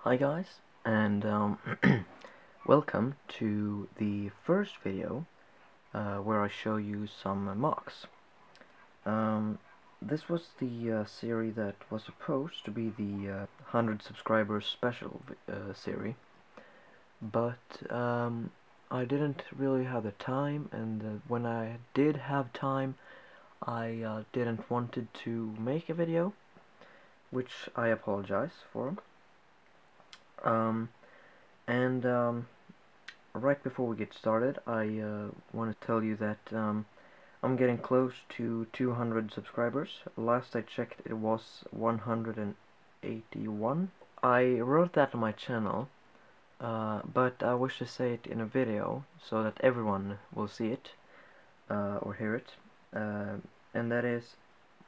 Hi guys, and welcome to the first video where I show you some MOCs. This was the series that was supposed to be the 100 subscribers special series, but I didn't really have the time, and when I did have time, I didn't wanted to make a video, which I apologize for. Um, and Right before we get started, I want to tell you that I'm getting close to 200 subscribers. Last I checked, it was 181. I wrote that on my channel, but I wish to say it in a video so that everyone will see it or hear it. And that is,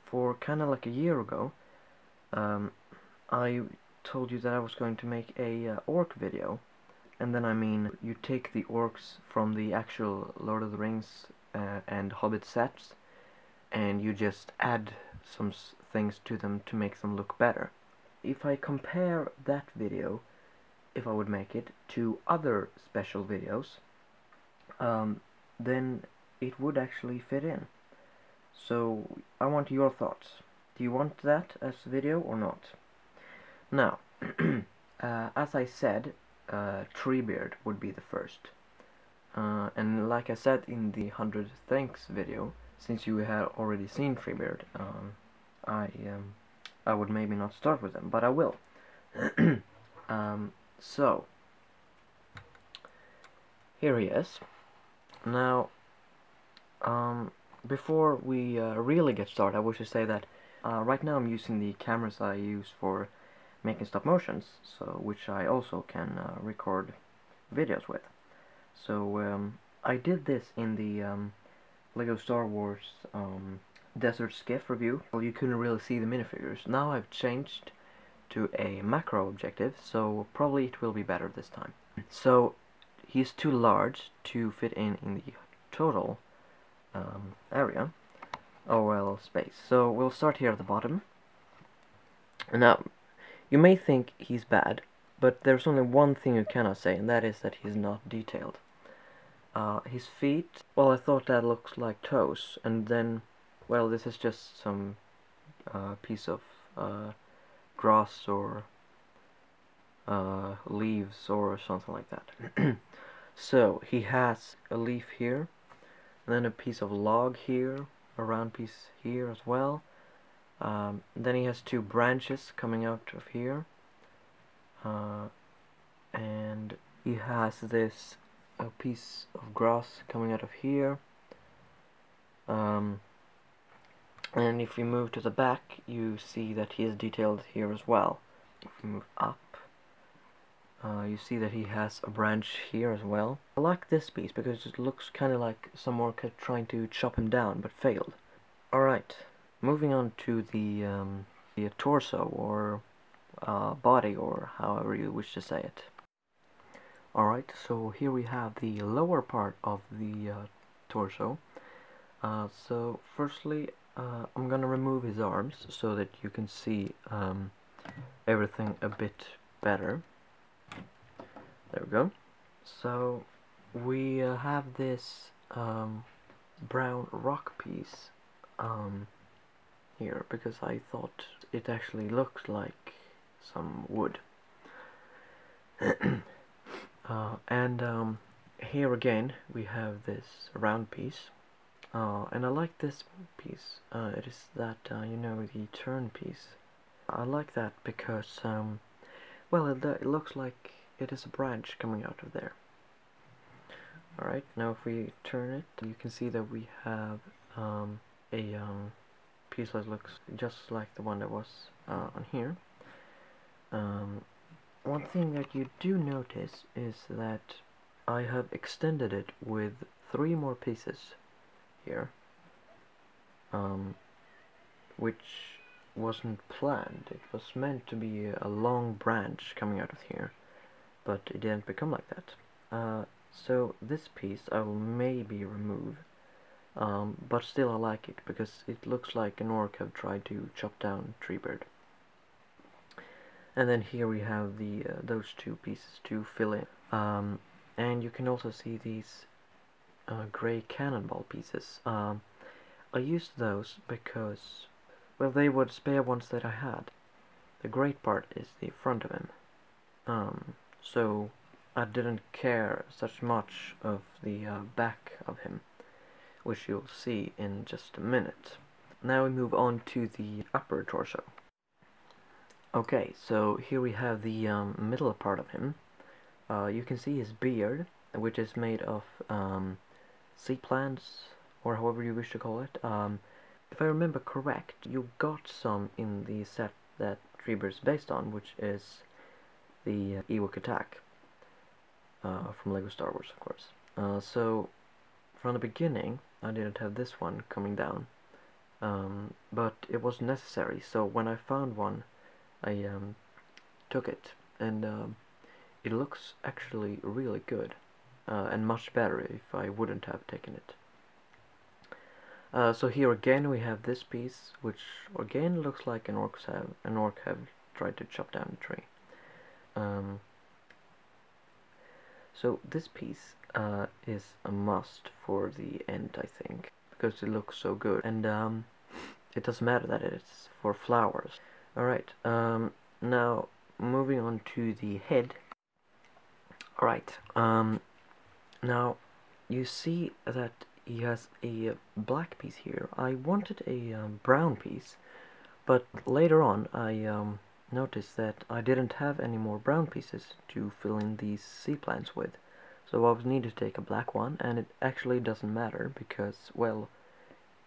for kind of like a year ago, I told you that I was going to make a orc video. And then, I mean, you take the orcs from the actual Lord of the Rings and Hobbit sets, and you just add some things to them to make them look better. If I compare that video, if I would make it, to other special videos, then it would actually fit in. So I want your thoughts. Do you want that as a video or not? Now, as I said, Treebeard would be the first. And like I said in the 100 thanks video, since you had already seen Treebeard, I would maybe not start with them, but I will. So here he is. Now, before we really get started, I wish to say that right now I'm using the cameras I use for making stop motions, so which I also can record videos with. So I did this in the Lego Star Wars Desert Skiff review. Well, you couldn't really see the minifigures. Now I've changed to a macro objective, so probably it will be better this time. So he's too large to fit in the total area, or well, space. So we'll start here at the bottom. Now, you may think he's bad, but there's only one thing you cannot say, and that is that he's not detailed. His feet, well, I thought that looks like toes, and then, well, this is just some piece of grass or leaves or something like that. So he has a leaf here, and then a piece of log here, a round piece here as well. Then he has two branches coming out of here, and he has this a piece of grass coming out of here. And if we move to the back, you see that he is detailed here as well. If we move up, you see that he has a branch here as well. I like this piece because it looks kind of like someone trying to chop him down but failed. Alright, moving on to the torso or body, or however you wish to say it. Alright, so here we have the lower part of the torso. So firstly, I'm gonna remove his arms so that you can see everything a bit better. There we go. So we have this brown rock piece here because I thought it actually looks like some wood. And here again we have this round piece, and I like this piece. It is that you know, the turn piece. I like that because well, it looks like it is a branch coming out of there. Alright, now if we turn it, you can see that we have a piece that looks just like the one that was on here. One thing that you do notice is that I have extended it with 3 more pieces here, which wasn't planned. It was meant to be a long branch coming out of here, but it didn't become like that. So this piece I will maybe remove, but still I like it because it looks like an orc have tried to chop down Treebeard. And then here we have the those two pieces to fill in. And you can also see these gray cannonball pieces. I used those because, well, they were spare ones that I had. The great part is the front of him. So I didn't care such much of the back of him, which you'll see in just a minute. Now we move on to the upper torso. Okay, so here we have the middle part of him. You can see his beard, which is made of sea plants, or however you wish to call it. If I remember correct, you got some in the set that Treebeard is based on, which is the Ewok attack from LEGO Star Wars, of course. So from the beginning, I didn't have this one coming down, but it was necessary. So when I found one, I took it, and it looks actually really good, and much better if I wouldn't have taken it. So here again we have this piece, which again looks like an orc have tried to chop down a tree. So this piece is a must for the end, I think, because it looks so good, and it doesn't matter that it's for flowers. Alright, now moving on to the head. Alright, now you see that he has a black piece here. I wanted a brown piece, but later on I noticed that I didn't have any more brown pieces to fill in these sea plants with. So I was needed to take a black one, and it actually doesn't matter because, well,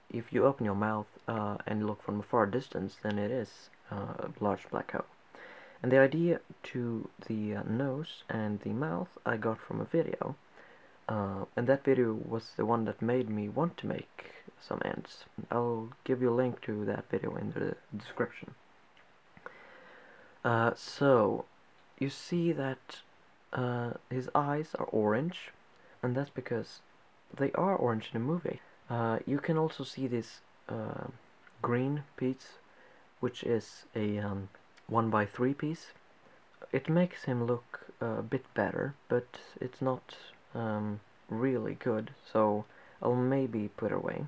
if you open your mouth and look from a far distance, then it is a large black hole. And the idea to the nose and the mouth I got from a video, and that video was the one that made me want to make some ends. I'll give you a link to that video in the description. So you see that his eyes are orange, and that's because they are orange in the movie. You can also see this green piece, which is a 1x3 piece. It makes him look a bit better, but it's not really good, so I'll maybe put it away.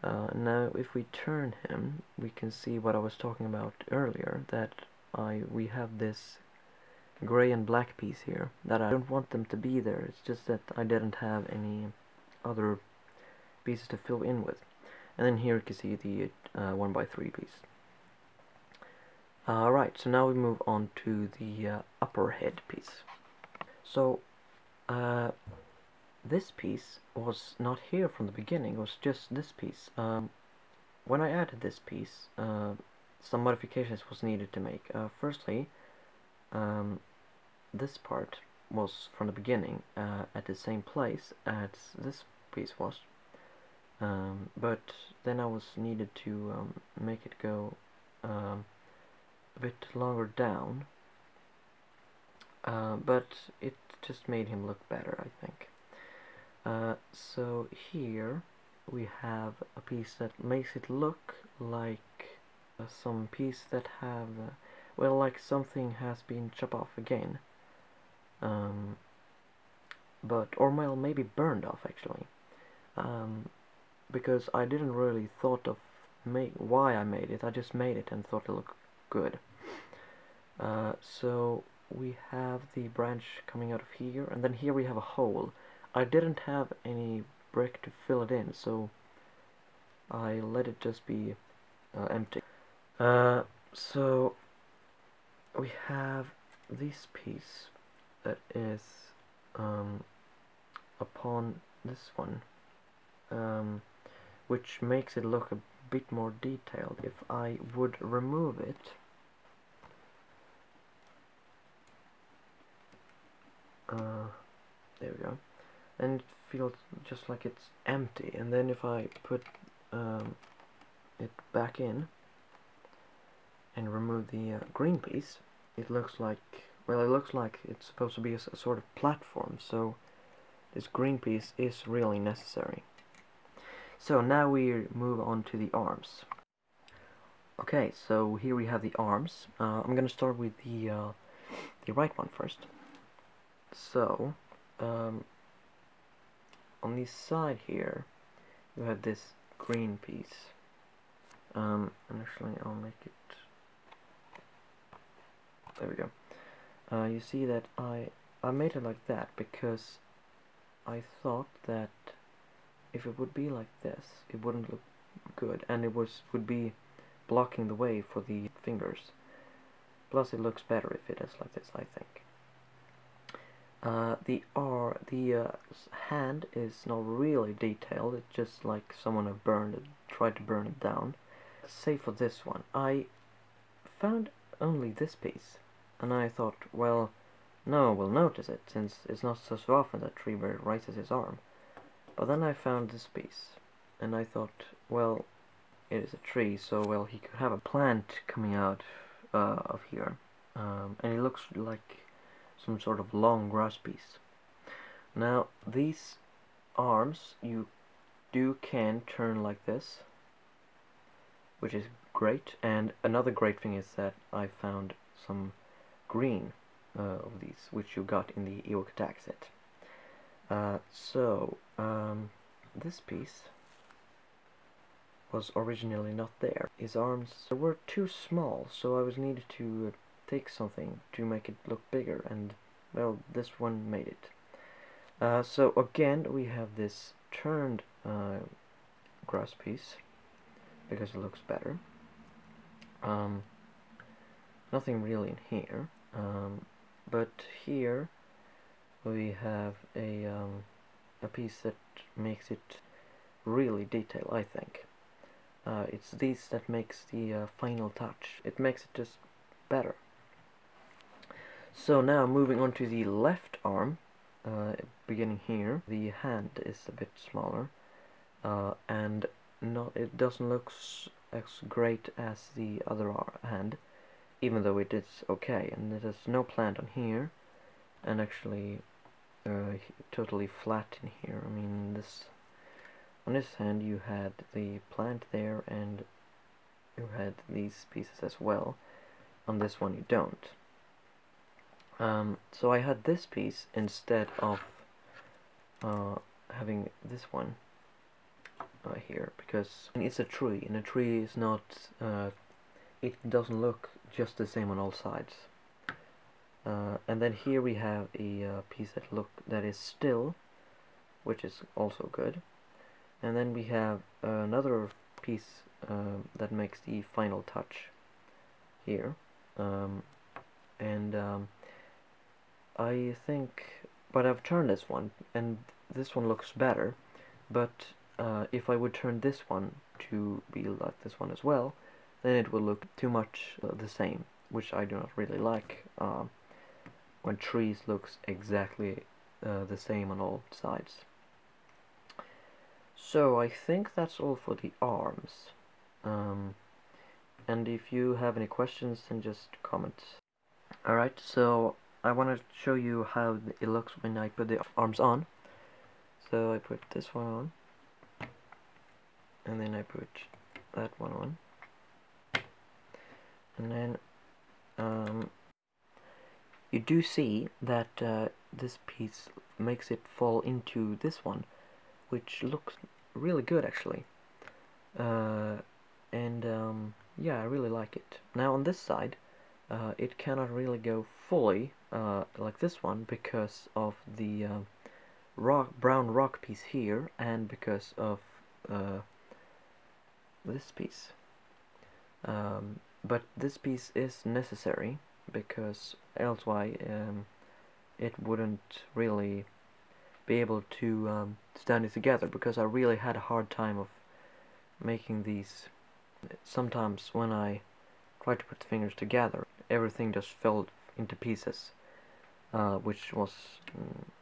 Now if we turn him, we can see what I was talking about earlier, that we have this gray and black piece here that I don't want them to be there. It's just that I didn't have any other pieces to fill in with. And then here you can see the 1x3 piece. Alright, so now we move on to the upper head piece. So this piece was not here from the beginning, it was just this piece. When I added this piece, some modifications was needed to make. Firstly, this part was from the beginning at the same place as this piece was, but then I was needed to make it go a bit longer down, but it just made him look better, I think. So here we have a piece that makes it look like some piece that have well, like something has been chopped off again, but or well, maybe burned off actually, because I didn't really thought of why I made it. I just made it and thought it looked good. So we have the branch coming out of here, and then here we have a hole. I didn't have any brick to fill it in, so I let it just be empty. So we have this piece that is upon this one, which makes it look a bit more detailed. If I would remove it, there we go, and it feels just like it's empty. And then if I put it back in and remove the green piece, it looks like, well, it looks like it's supposed to be a sort of platform, so this green piece is really necessary. So now we move on to the arms. Okay, so here we have the arms. I'm gonna start with the right one first. So, on the side here, you have this green piece. And actually, I'll make it. There we go. You see that I made it like that because I thought that if it would be like this, it wouldn't look good, and it would be blocking the way for the fingers. Plus, it looks better if it is like this, I think. The hand is not really detailed. It's just like someone have tried to burn it down. Say for this one, I found only this piece, and I thought, well, no one will notice it since it's not so often that Treebeard raises his arm. But then I found this piece, and I thought, well, it is a tree, so well he could have a plant coming out of here, and it looks like some sort of long grass piece. Now these arms you can turn like this, which is great, and another great thing is that I found some green of these, which you got in the Ewok attack set. This piece was originally not there. His arms were too small, so I was needed to take something to make it look bigger, and well, this one made it. So again, we have this turned grass piece because it looks better. Nothing really in here, but here we have a piece that makes it really detailed, I think. It's these that makes the final touch. It makes it just better. So now moving on to the left arm, beginning here, the hand is a bit smaller, and it doesn't look as great as the other hand, even though it is okay. And there's no plant on here, and actually totally flat in here. I mean, on this hand you had the plant there, and you had these pieces as well. On this one you don't. So I had this piece instead of having this one here, because it's a tree, and a tree is not, it doesn't look just the same on all sides. And then here we have a piece that is still, which is also good. And then we have another piece that makes the final touch here. I think, but I've turned this one, and this one looks better. But if I would turn this one to be like this one as well, then it will look too much the same, which I do not really like. When trees looks exactly the same on all sides. So I think that's all for the arms. And if you have any questions, then just comment. Alright, so I want to show you how it looks when I put the arms on. So I put this one on, and then I put that one on, and then you do see that this piece makes it fall into this one, which looks really good actually. Yeah, I really like it. Now on this side, it cannot really go fully like this one because of the brown rock piece here, and because of this piece. But this piece is necessary, because elsewise it wouldn't really be able to stand it together, because I really had a hard time of making these. Sometimes when I tried to put the fingers together, everything just fell into pieces, which was,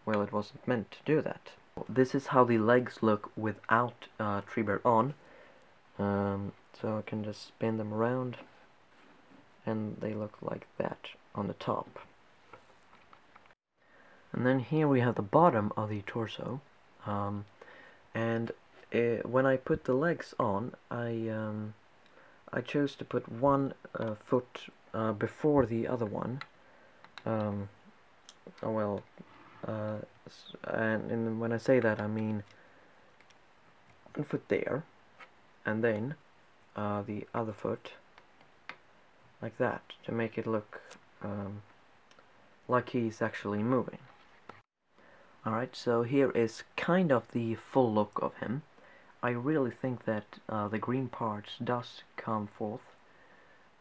well, it wasn't meant to do that. This is how the legs look without Treebeard on. So I can just spin them around, and they look like that on the top. And then here we have the bottom of the torso, and when I put the legs on, I I chose to put one foot before the other one. Oh well, and when I say that, I mean 1 foot there, and then the other foot like that, to make it look like he's actually moving. Alright, so here is kind of the full look of him. I really think that the green parts does come forth,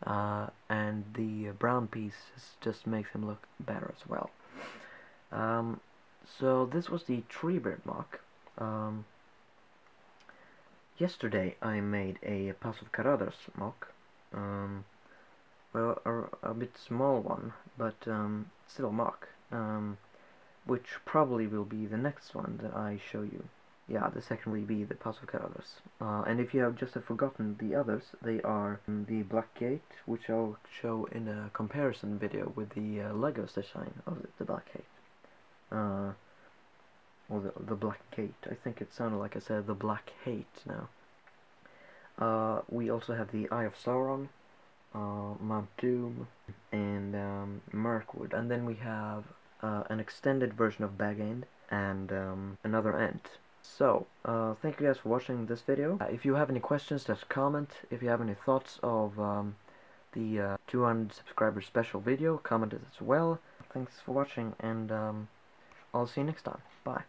and the brown piece just makes him look better as well. So this was the Treebeard mock. Yesterday I made a Pass of Carruthers mock. Well, a bit small one, but still a mock. Which probably will be the next one that I show you. Yeah, the second will be the Pass of Carruthers. And if you have just forgotten the others, they are the Black Gate, which I'll show in a comparison video with the Legos design of the Black Gate. Or the Black Gate. I think it sounded like I said the Black Hate now. We also have the Eye of Sauron, Mount Doom, and Mirkwood. And then we have an extended version of Bag End and another Ent. So, thank you guys for watching this video. If you have any questions, just comment. If you have any thoughts of the 200 subscribers special video, comment it as well. Thanks for watching, and I'll see you next time. Bye.